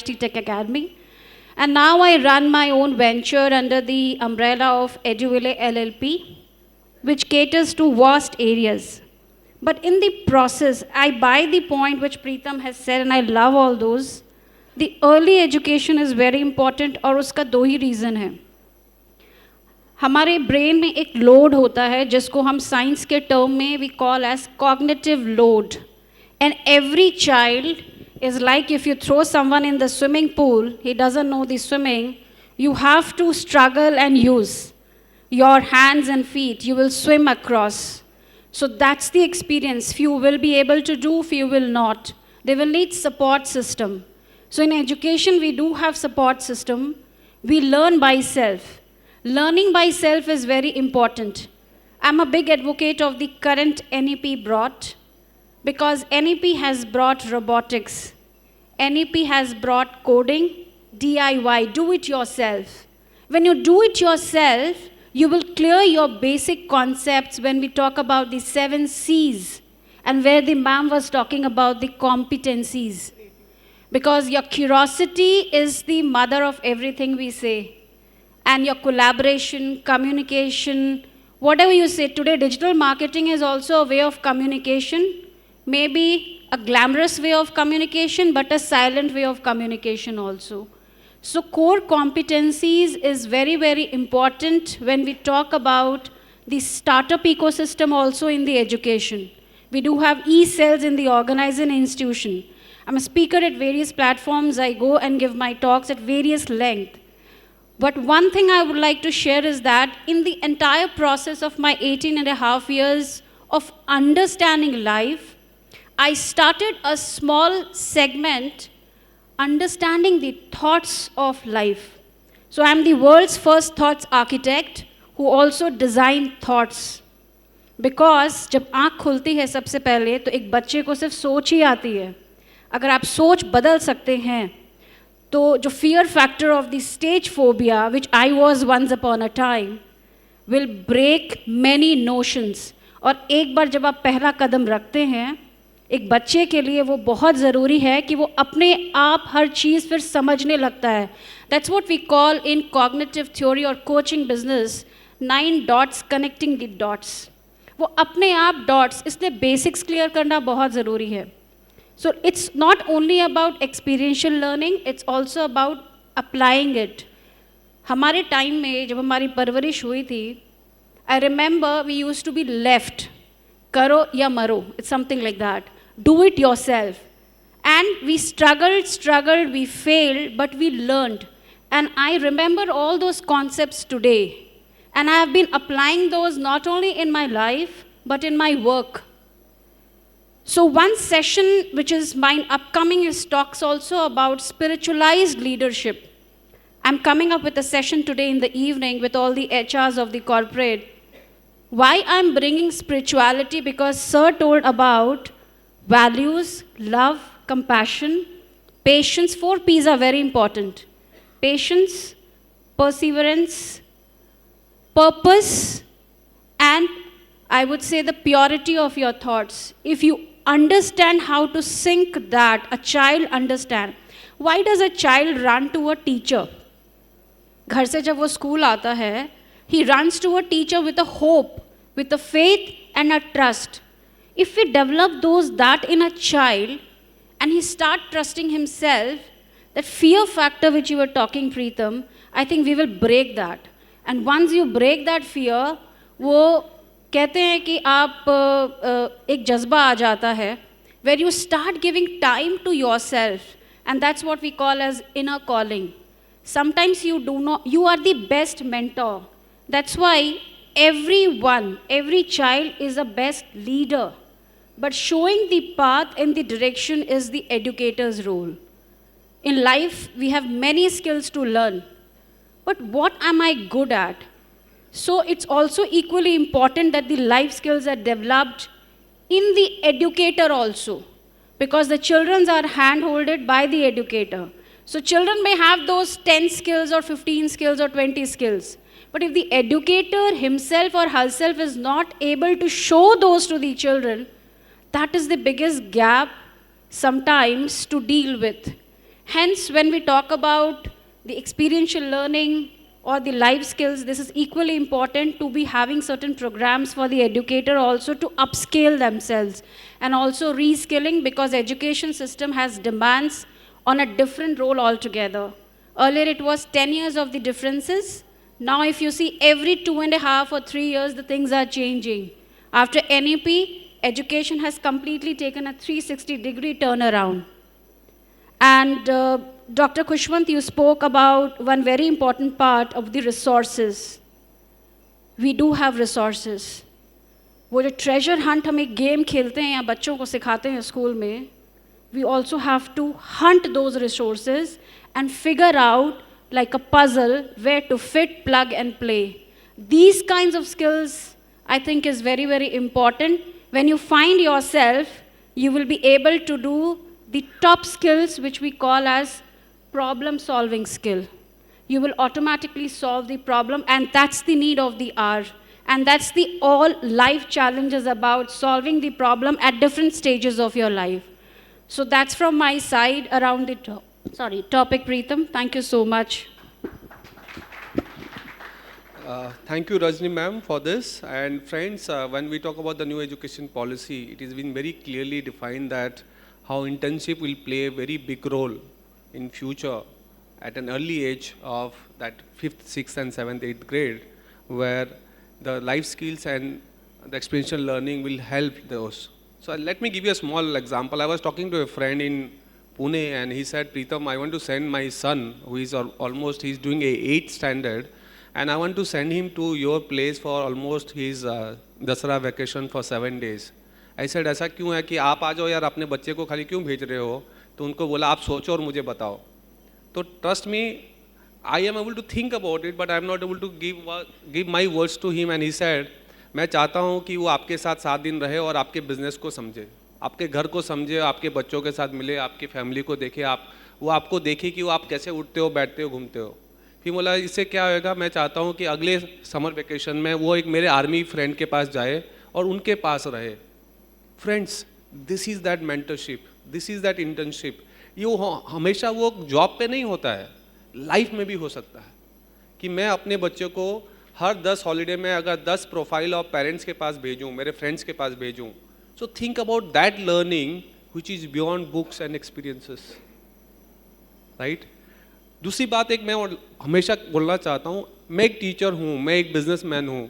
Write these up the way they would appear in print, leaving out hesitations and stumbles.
IT Tech Academy. And now I run my own venture under the umbrella of EduVille LLP, which caters to vast areas. But in the process, I buy the point which Preetham has said, and I love all those. The early education is very important, और उसका दो ही reason है. हमारे brain में एक load होता है जिसको हम साइंस के टर्म में we call as cognitive load. And every child is like if you throw someone in the swimming pool, he doesn't know the swimming, you have to struggle and use your hands and feet, you will swim across. So that's the experience. Few will be able to do, few will not. They will need support system. So in education, we do have support system. We learn by self. Learning by self is very important. I'm a big advocate of the current NEP brought, because NEP has brought robotics. NEP has brought coding, DIY, do it yourself. When you do it yourself, you will clear your basic concepts when we talk about the 7 C's and where the ma'am was talking about the competencies. Because your curiosity is the mother of everything we say. And your collaboration, communication, whatever you say. Today, digital marketing is also a way of communication. Maybe a glamorous way of communication, but a silent way of communication also. So core competencies is very, very important when we talk about the startup ecosystem also in the education. We do have e-cells in the organizing institution. I'm a speaker at various platforms. I go and give my talks at various length. But one thing I would like to share is that in the entire process of my 18.5 years of understanding life, I started a small segment understanding the thoughts of life. So I'm the world's first thoughts architect who also designed thoughts. Because जब आँख खुलती है सबसे पहले तो एक बच्चे को सिर्फ सोच ही आती है. अगर आप सोच बदल सकते हैं तो जो fear factor of the stage phobia, which I was once upon a time, will break many notions. और एक बार जब आप पहला कदम रखते हैं, एक बच्चे के लिए वो बहुत ज़रूरी है कि वो अपने आप हर चीज़ फिर समझने लगता है. That's what we call in cognitive theory or coaching business 9 dots connecting the dots. वो अपने आप dots, इसलिए basics clear करना बहुत ज़रूरी है. So it's not only about experiential learning, it's also about applying it. हमारे टाइम में जब हमारी परवरिश हुई थी, I remember we used to be left, करो या मरो, it's something like that. Do it yourself. And we struggled, we failed, but we learned. And I remember all those concepts today. And I have been applying those not only in my life, but in my work. So one session, which is mine upcoming, is talks also about spiritualized leadership. I'm coming up with a session today in the evening with all the HRs of the corporate. Why I'm bringing spirituality? Because Sir told about values, love, compassion, patience. 4 P's are very important. Patience, perseverance, purpose, and I would say the purity of your thoughts. If you understand how to sync that, a child understand. Why does a child run to a teacher? घर से जब वो school आता है, he runs to a teacher with a hope, with a faith and a trust. If we develop that in a child, and he start trusting himself, that fear factor which you were talking, Preetham, I think we will break that. And once you break that fear, वो कहते हैं कि आप एक जज्बा आ जाता है, where you start giving time to yourself, and that's what we call as inner calling. Sometimes you are the best mentor. That's why every child is a best leader. But showing the path and the direction is the educator's role. In life, we have many skills to learn. But what am I good at? So it's also equally important that the life skills are developed in the educator also. Because the children are hand-holded by the educator. So children may have those 10 skills or 15 skills or 20 skills. But if the educator himself or herself is not able to show those to the children, that is the biggest gap sometimes to deal with. Hence, when we talk about the experiential learning or the life skills, this is equally important to be having certain programs for the educator also to upscale themselves and also reskilling, because education system has demands on a different role altogether. Earlier it was 10 years of the differences. Now if you see every 2.5 or 3 years, the things are changing. After NEP, education has completely taken a 360-degree turnaround. And Dr. Kushwant, you spoke about one very important part of the resources. We do have resources. वो जो treasure hunt हम एक game खेलते हैं या बच्चों को सिखाते हैं स्कूल में, we also have to hunt those resources and figure out like a puzzle where to fit, plug and play. These kinds of skills I think is very, very important. When you find yourself, you will be able to do the top skills which we call as problem solving skill. You will automatically solve the problem, and that's the need of the hour. And that's the all life challenges about solving the problem at different stages of your life. So that's from my side around the topic, Preetham. Thank you so much. Thank you, Rajni ma'am, for this. And friends, when we talk about the new education policy, it has been very clearly defined that how internship will play a very big role in future at an early age of that 5th, 6th and 7th, 8th grade, where the life skills and the experiential learning will help those. So let me give you a small example. I was talking to a friend in Pune and he said, Preetham, I want to send my son, who is almost, he's doing a 8th standard, and I want to send him to your place for almost his Dasara vacation for 7 days. I said, ऐसा क्यों है कि आप आ जाओ यार, अपने बच्चे को खाली क्यों भेज रहे हो? तो उनको बोला आप सोचो और मुझे बताओ. तो trust me, I am able to think about it, but I am not able to give my words to him. And he said, मैं चाहता हूँ कि वो आपके साथ 7 दिन रहे और आपके बिजनेस को समझे, आपके घर को समझे, आपके बच्चों के साथ मिले, आपकी फैमिली को देखे, वो आपको देखे कि वो आप कैसे उठते हो, बैठते हो, घूमते हो. फिर बोला इससे क्या होएगा, मैं चाहता हूँ कि अगले समर वेकेशन में वो एक मेरे आर्मी फ्रेंड के पास जाए और उनके पास रहे. Friends, this is that mentorship, this is that internship. ये हमेशा वो जॉब पे नहीं होता है, लाइफ में भी हो सकता है कि मैं अपने बच्चों को हर 10 हॉलीडे में अगर 10 प्रोफाइल ऑफ पेरेंट्स के पास भेजूँ, मेरे फ्रेंड्स के पास भेजूँ. So think about that learning which is beyond books and experiences, right. दूसरी बात एक मैं हमेशा बोलना चाहता हूँ, मैं एक टीचर हूँ, मैं एक बिजनेसमैन हूँ.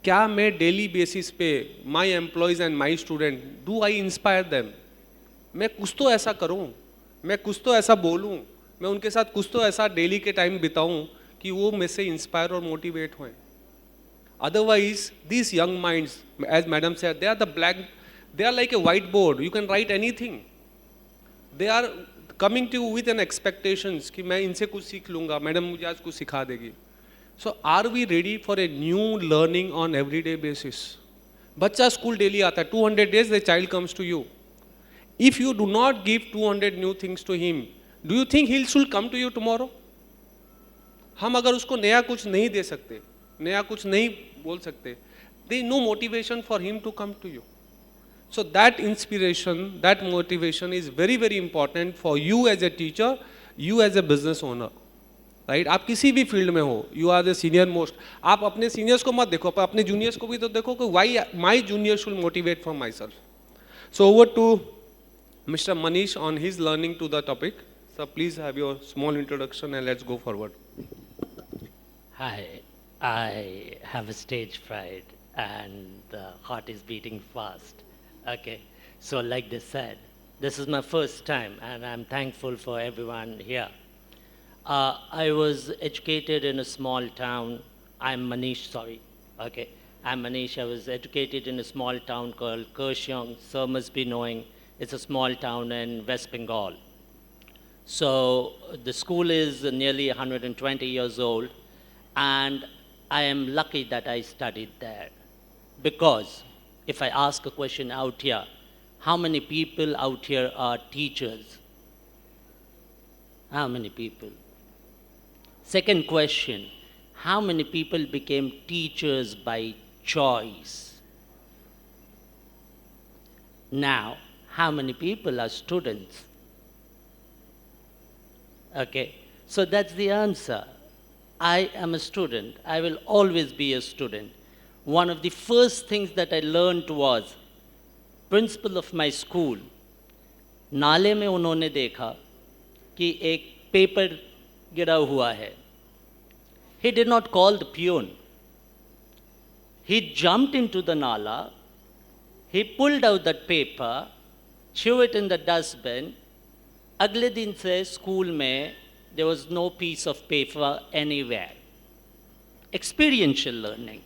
क्या मैं डेली बेसिस पे my employees and my student, do I inspire them? मैं कुछ तो ऐसा करूँ, मैं कुछ तो ऐसा बोलूँ, मैं उनके साथ कुछ तो ऐसा डेली के टाइम बिताऊँ कि वो मेरे से इंस्पायर और मोटिवेट हों. Otherwise this young minds, as madam said, they are like a whiteboard, you can write anything. They are coming to you with an expectations कि मैं इनसे कुछ सीख लूँगा, मैडम मुझे आज कुछ सिखा देगी. So are we ready for a new learning on everyday basis? बच्चा स्कूल डेली आता है, 200 days the child comes to you. If you do not give 200 new things to him, do you think he should come to you tomorrow? हम अगर उसको नया कुछ नहीं दे सकते, नया कुछ नहीं बोल सकते, there is no motivation for him to come to you. So that inspiration, that motivation is very, very important for you as a teacher, you as a business owner. Right आप किसी भी फील्ड में हो, you are the senior most. आप अपने seniors को मत देखो, पर अपने जूनियर्स को भी तो देखो कि why my junior should motivate for myself. So over to mister Manish on his learning to the topic. Sir please have your small introduction and let's go forward. Hi, I have a stage fright and the heart is beating fast. Okay, so like they said, this is my first time and I'm thankful for everyone here. I was educated in a small town. I'm Manish, sorry. Okay, I'm Manish. I was educated in a small town called Kersiong. Sir must be knowing. It's a small town in West Bengal. So the school is nearly 120 years old, and I am lucky that I studied there. Because if I ask a question out here, how many people out here are teachers? How many people? Second question, how many people became teachers by choice? Now, how many people are students? Okay, so that's the answer. I am a student. I will always be a student. One of the first things that I learned was principal of my school. नाले में उन्होंने देखा कि एक paper गिरा हुआ है. He did not call the peon. He jumped into the nala. He pulled out that paper, threw it in the dustbin. अगले दिन से स्कूल में there was no piece of paper anywhere. Experiential learning.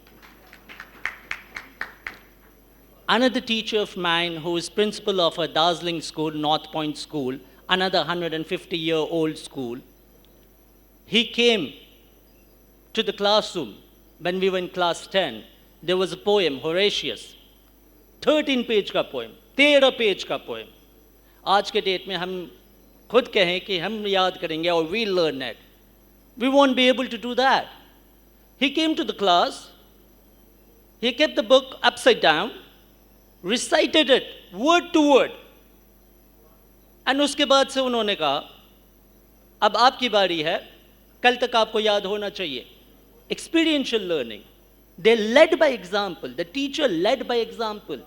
Another teacher of mine who is principal of a dazzling school, North Point School, another 150-year-old school, he came to the classroom when we were in class 10. There was a poem, Horatius, 13 page का poem, 13 page का poem. आज के date में हम खुद कहें कि हम याद करेंगे और we learn it. We won't be able to do that. He came to the class, he kept the book upside down, recited it word to word. And उसके बाद से उन्होंने कहा, अब आपकी बारी है, कल तक आपको याद होना चाहिए. Experiential learning. They led by example. The teacher led by example.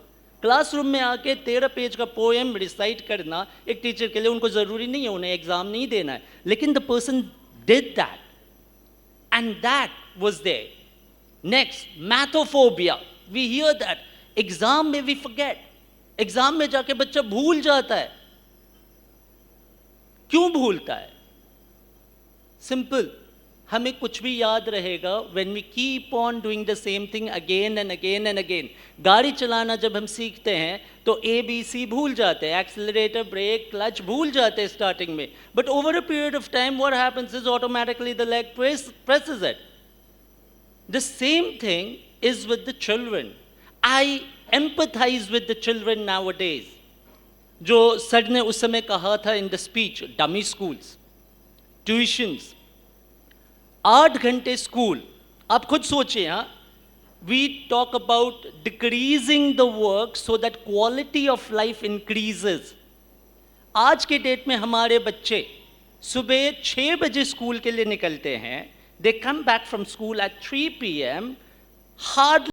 Classroom में आके 13 पेज का पोएम रिसाइट करना एक टीचर के लिए, उनको ज़रूरी नहीं है, उन्हें एग्ज़ाम नहीं देना है, लेकिन the person did that and that was there. Next, mathophobia. We hear that. Exam में वी फॉरगेट. एग्ज़ाम में जाके बच्चा भूल जाता है. क्यों भूलता है? सिंपल. हमें कुछ भी याद रहेगा when we keep on doing the same thing again and again and again. गाड़ी चलाना जब हम सीखते हैं तो ABC भूल जाते हैं, एक्सेलरेटर, ब्रेक, क्लच भूल जाते हैं स्टार्टिंग में, but over a period of time what happens is automatically the leg presses it. The same thing is with the children. I empathize with the children nowadays. जो sir ने उस समय कहा था in the speech, dummy schools, tuitions, 8 घंटे school. आप खुद सोचिए. हाँ, we talk about decreasing the work so that quality of life increases. आज के डेट में हमारे बच्चे सुबह 6 बजे स्कूल के लिए निकलते हैं. They come back from school at 3 PM. Hardly